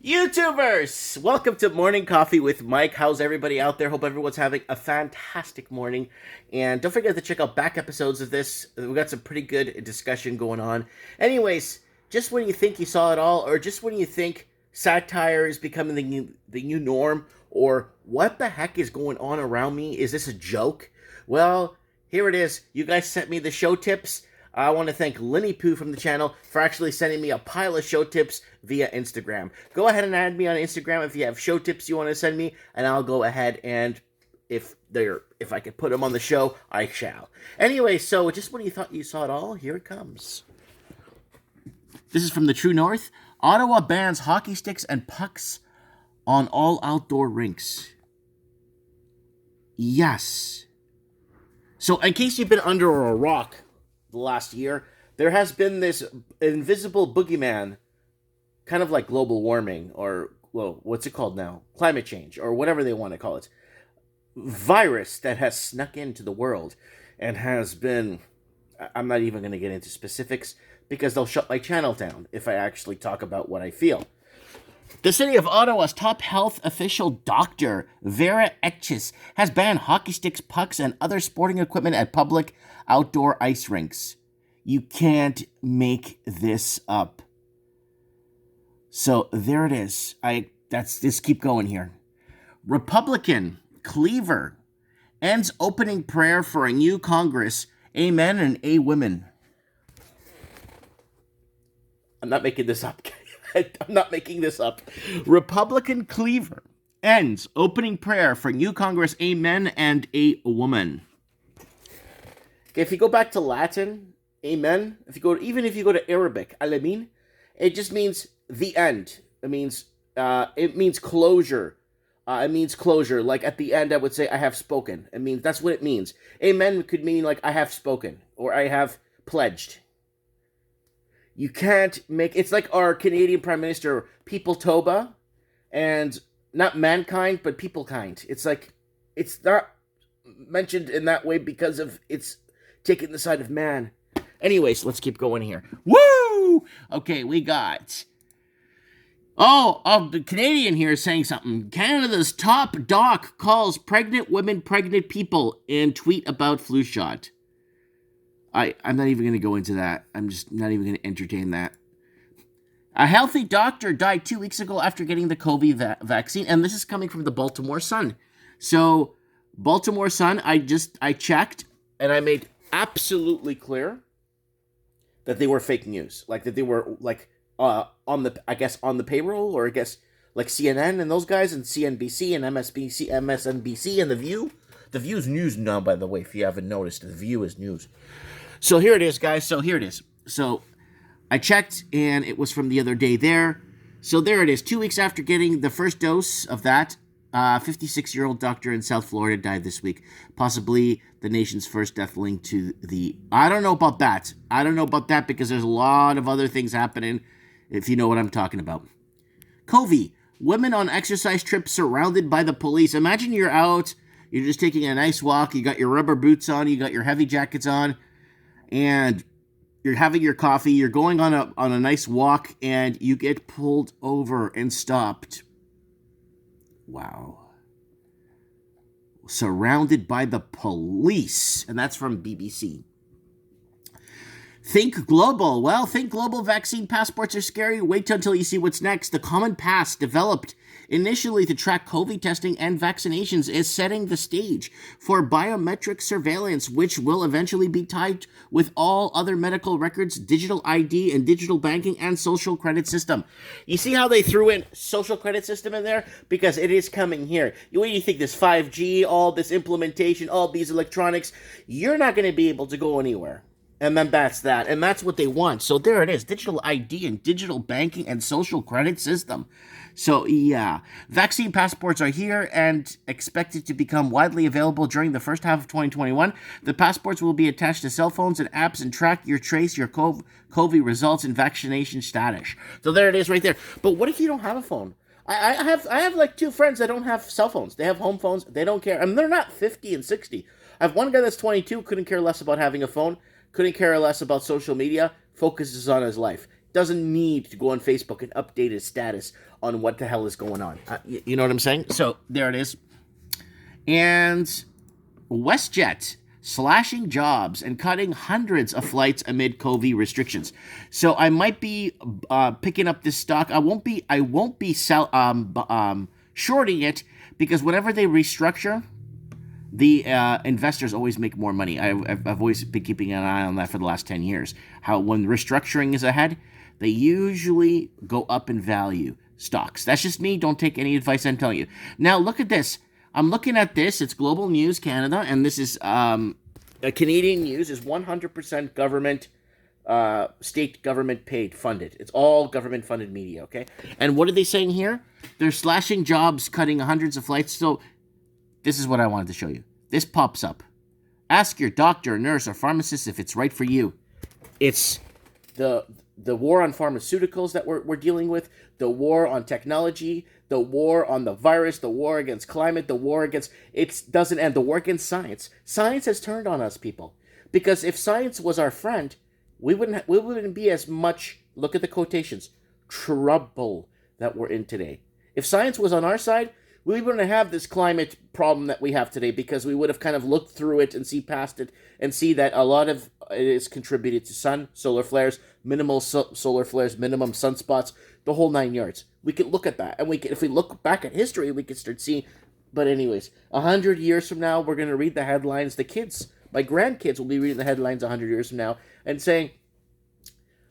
YouTubers, welcome to Morning Coffee with Mike. How's everybody out there? Hope everyone's having a fantastic morning. And don't forget to check out back episodes of this. We got some pretty good discussion going on. Anyways, just when you think you saw it all, or just when you think satire is becoming the new norm, or what the heck is going on around me? Is this a joke? Well, here it is. You guys sent me the show tips. I want to thank Linny Poo from the channel for actually sending me a pile of show tips via Instagram. Go ahead and add me on Instagram if you have show tips you want to send me, and I'll go ahead and if I can put them on the show, I shall. Anyway, so just when you thought you saw it all, here it comes. This is from the True North. Ottawa bans hockey sticks and pucks on all outdoor rinks. Yes. So in case you've been under a rock the last year, there has been this invisible boogeyman, kind of like global warming, or, well, what's it called now? Climate change, or whatever they want to call it. Virus that has snuck into the world and has been... I'm not even going to get into specifics because they'll shut my channel down if I actually talk about what I feel. The city of Ottawa's top health official, Dr. Vera Etches, has banned hockey sticks, pucks, and other sporting equipment at public outdoor ice rinks. You can't make this up. So there it is. Let's keep going here. Republican Cleaver ends opening prayer for a new Congress. Amen and awoman. I'm not making this up. I'm not making this up. Republican Cleaver ends opening prayer for new Congress. Amen and a woman. Okay, if you go back to Latin, amen. Even if you go to Arabic, alamin, it just means the end. It means closure. It means closure. Like at the end, I would say, I have spoken. It means that's what it means. Amen could mean like I have spoken or I have pledged. You can't make... It's like our Canadian Prime Minister, People Toba, and not mankind, but people kind. It's like, it's not mentioned in that way because of it's taking the side of man. Anyways, let's keep going here. Woo! Okay, we got... the Canadian here is saying something. Canada's top doc calls pregnant women pregnant people in tweet about flu shot. I'm not even going to go into that. I'm just not even going to entertain that. A healthy doctor died 2 weeks ago after getting the COVID vaccine, and this is coming from the Baltimore Sun. So, Baltimore Sun, I checked, and I made absolutely clear that they were fake news. Like, that they were, like, on the payroll, or I guess, like CNN and those guys, and CNBC and MSNBC, and The View. The View is news now, by the way, if you haven't noticed. The View is news. So here it is, guys. So here it is. So I checked, and it was from the other day there. So there it is. 2 weeks after getting the first dose of that, 56-year-old doctor in South Florida died this week. Possibly the nation's first death linked to the... I don't know about that. Because there's a lot of other things happening, if you know what I'm talking about. COVID. Women on exercise trips surrounded by the police. Imagine you're out, you're just taking a nice walk, you got your rubber boots on, you got your heavy jackets on, and you're having your coffee, you're going on a nice walk, and you get pulled over and stopped. Wow. Surrounded by the police. And that's from BBC. Think global. Well, think global. Vaccine passports are scary. Wait until you see what's next. The Common Pass, developed initially to track COVID testing and vaccinations, is setting the stage for biometric surveillance, which will eventually be tied with all other medical records, digital ID, and digital banking and social credit system. You see how they threw in social credit system in there? Because it is coming here. What do you think? This 5G, all this implementation, all these electronics, you're not going to be able to go anywhere. And then that's that. And that's what they want. So there it is. Digital ID and digital banking and social credit system. So, yeah. Vaccine passports are here and expected to become widely available during the first half of 2021. The passports will be attached to cell phones and apps and trace your COVID results and vaccination status. So there it is right there. But what if you don't have a phone? I have like two friends that don't have cell phones. They have home phones. They don't care. I mean, they're not 50 and 60. I have one guy that's 22, couldn't care less about having a phone, couldn't care less about social media, focuses on his life. doesn't need to go on Facebook and update his status on what the hell is going on. You know what I'm saying? So there it is. And WestJet slashing jobs and cutting hundreds of flights amid COVID restrictions. So I might be picking up this stock. I won't be shorting it, because whenever they restructure, the investors always make more money. I've always been keeping an eye on that for the last 10 years. How when restructuring is ahead, they usually go up in value, stocks. That's just me. Don't take any advice I'm telling you. Now, look at this. I'm looking at this. It's Global News Canada, and this is Canadian news. Is 100% government, state government paid, funded. It's all government funded media, okay? And what are they saying here? They're slashing jobs, cutting hundreds of flights. So this is what I wanted to show you. This pops up. Ask your doctor, nurse, or pharmacist if it's right for you. It's the war on pharmaceuticals that we're dealing with, the war on technology, the war on the virus, the war against climate, the war against... It doesn't end. The war against science. Science has turned on us, people. Because if science was our friend, we wouldn't be as much, look at the quotations, trouble that we're in today. If science was on our side, we wouldn't have this climate problem that we have today, because we would have kind of looked through it and see past it and see that a lot of it is contributed to solar flares, minimal solar flares, minimum sunspots, the whole 9 yards. We could look at that, and if we look back at history, we could start seeing. But anyways, 100 years from now, we're going to read the headlines. The kids, my grandkids, will be reading the headlines 100 years from now and saying,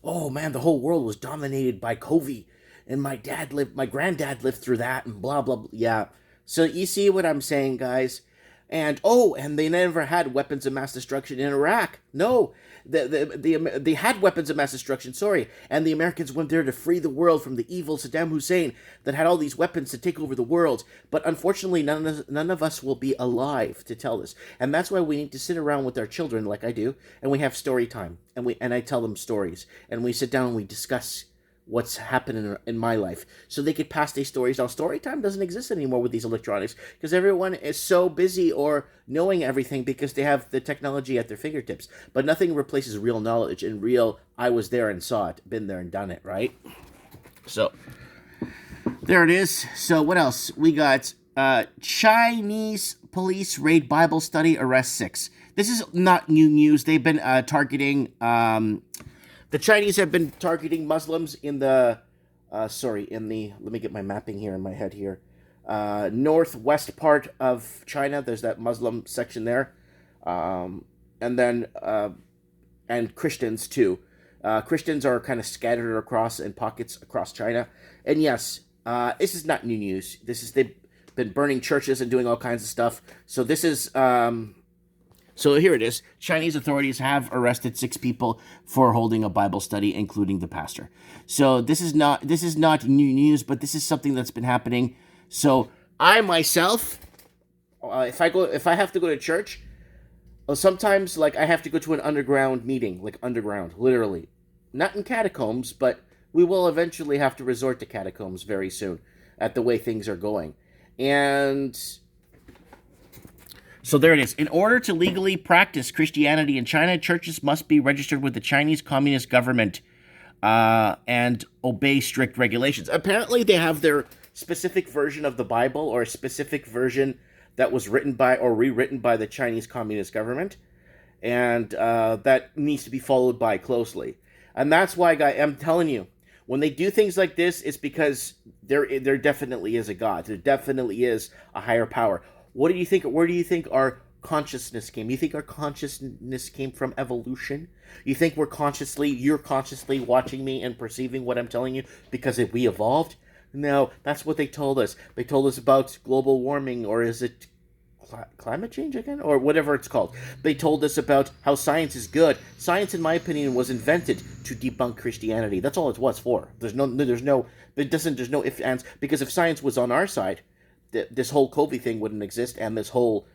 "Oh man, the whole world was dominated by COVID. And my granddad lived through that, and blah, blah, blah." Yeah. So you see what I'm saying, guys? And they never had weapons of mass destruction in Iraq. No, they had weapons of mass destruction, sorry. And the Americans went there to free the world from the evil Saddam Hussein that had all these weapons to take over the world. But unfortunately, none of us will be alive to tell this. And that's why we need to sit around with our children, like I do, and we have story time. And I tell them stories. And we sit down and we discuss what's happening in my life, so they could pass these stories down. Story time doesn't exist anymore with these electronics, because everyone is so busy or knowing everything because they have the technology at their fingertips. But nothing replaces real knowledge and real, I was there and saw it, been there and done it, right? So there it is. So what else? We got Chinese police raid Bible study, arrest 6. This is not new news. They've been targeting... The Chinese have been targeting Muslims in the, let me get my mapping here in my head here. Northwest part of China, there's that Muslim section there. And then, and Christians too. Christians are kind of scattered across in pockets across China. And yes, this is not new news. They've been burning churches and doing all kinds of stuff. So this is, So here it is. Chinese authorities have arrested 6 people for holding a Bible study, including the pastor. So this is not new news, but this is something that's been happening. So I myself, if I have to go to church, sometimes I have to go to an underground meeting, underground, literally, not in catacombs, but we will eventually have to resort to catacombs very soon, at the way things are going, and. So there it is. In order to legally practice Christianity in China, churches must be registered with the Chinese Communist government and obey strict regulations. Apparently, they have their specific version of the Bible, or a specific version that was written by or rewritten by the Chinese Communist government, and that needs to be followed by closely. And that's why, I'm telling you, when they do things like this, it's because there definitely is a God. There definitely is a higher power. What do you think? Where do you think our consciousness came? You think our consciousness came from evolution? You think you're consciously watching me and perceiving what I'm telling you because we evolved? No, that's what they told us. They told us about global warming, or is it climate change again? Or whatever it's called. They told us about how science is good. Science, in my opinion, was invented to debunk Christianity. That's all it was for. There's no ifs, ands, because if science was on our side, this whole COVID thing wouldn't exist, and this whole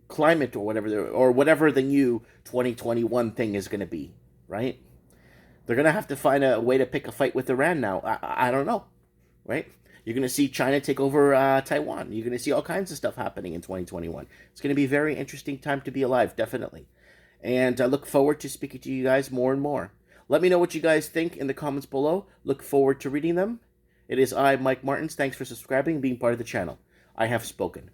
climate or whatever the new 2021 thing is going to be, right? They're going to have to find a way to pick a fight with Iran now. I don't know, right? You're going to see China take over Taiwan. You're going to see all kinds of stuff happening in 2021. It's going to be a very interesting time to be alive, definitely. And I look forward to speaking to you guys more and more. Let me know what you guys think in the comments below. Look forward to reading them. It is I, Mike Martins. Thanks for subscribing and being part of the channel. I have spoken.